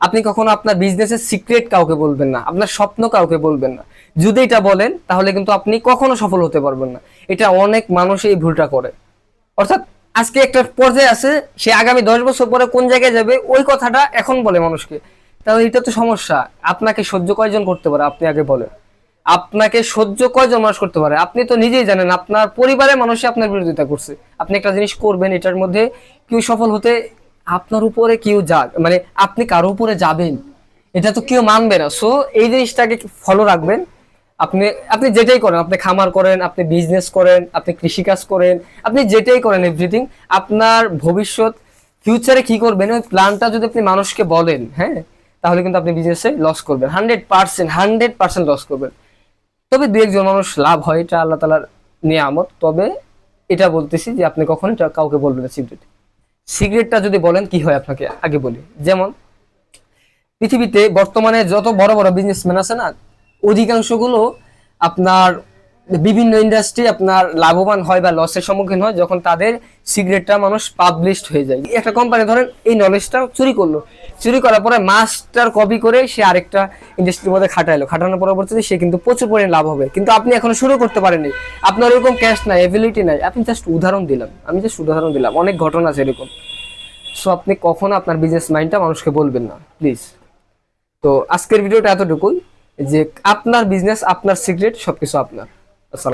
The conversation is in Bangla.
আপনি কখনো আপনার বিজনেসের সিক্রেট কাউকে বলবেন না, আপনার স্বপ্ন কাউকে বলবেন না। যদি এটা বলেন তাহলে কিন্তু আপনি কখনো সফল হতে পারবেন না। এটা অনেক মানুষ এই ভুলটা করে। অর্থাৎ আজকে একটা পর্যায়ে আছে, সে আগামী 10 বছর পরে কোন জায়গায় যাবে ওই কথাটা এখন বলে মানুষকে। তাহলে এটা তো সমস্যা। আপনাকে সহ্য কয়জন করতে পারে আপনি আগে বলেন। আপনাকে সহ্য কয়জন মানুষ করতে পারে? আপনি তো নিজেই জানেন আপনার পরিবারের মানুষই আপনার বিরোধিতা করছে। আপনি একটা জিনিস করবেন, এটার মধ্যে কেউ সফল হতে আপনার উপরে কেউ যাক, মানে আপনি কারো উপরে যাবেন, এটা তো কেউ মানবে না। সো এই জিনিসটাকে ফলো রাখবেন। আপনি আপনি যেটাই করেন, আপনি খামার করেন, আপনি বিজনেস করেন, আপনি কৃষিকাজ করেন, আপনি যেটাই করেন, এভরিথিং আপনার ভবিষ্যৎ ফিউচারে কি করবেন ওই প্ল্যানটা যদি আপনি মানুষকে বলেন, হ্যাঁ, তাহলে কিন্তু আপনি বিজনেসে লস করবেন, 100% লস করবেন। তবে দু একজন মানুষ লাভ হয়, এটা আল্লাহ তালার নিয়ামত। তবে এটা বলতেছি যে আপনি কখনো এটা কাউকে বলবেন না সিক্রেট। সিক্রেটটা যদি বলেন কি হয় আপনাকে আগে বলি। যেমন পৃথিবীতে বর্তমানে যত বড় বড় বিজনেসম্যান আছে না, অধিকাংশগুলো আপনার বিভিন্ন ইন্ডাস্ট্রি আপনার লাভবান হয় বা লসের সম্মুখীন হয় যখন তাদের সিক্রেটটা মানুষ পাবলিশড হয়ে যায়। একটা কোম্পানি ধরেন এই নলেজটা চুরি করলো, চুরি করার পরে মাস্টার কপি করে সে আরেকটা ইন্ডাস্ট্রির মধ্যে খাটাইলো, খাটানোর পরবর্তীতে সে কিন্তু প্রচুর পরিমাণে লাভ হবে, কিন্তু আপনি এখনো শুরু করতে পারেননি, আপনার এরকম ক্যাশ নাই, এবিলিটি নাই। আপনি জাস্ট উদাহরণ দিলাম, আমি জাস্ট উদাহরণ দিলাম, অনেক ঘটনা আছে এরকম। সো আপনি কখনো আপনার বিজনেস মাইন্ডটা মানুষকে বলবেন না প্লিজ। তো আজকের ভিডিওটা এতটুকুই, যে আপনার বিজনেস, আপনার সিক্রেট, সবকিছু আপনার।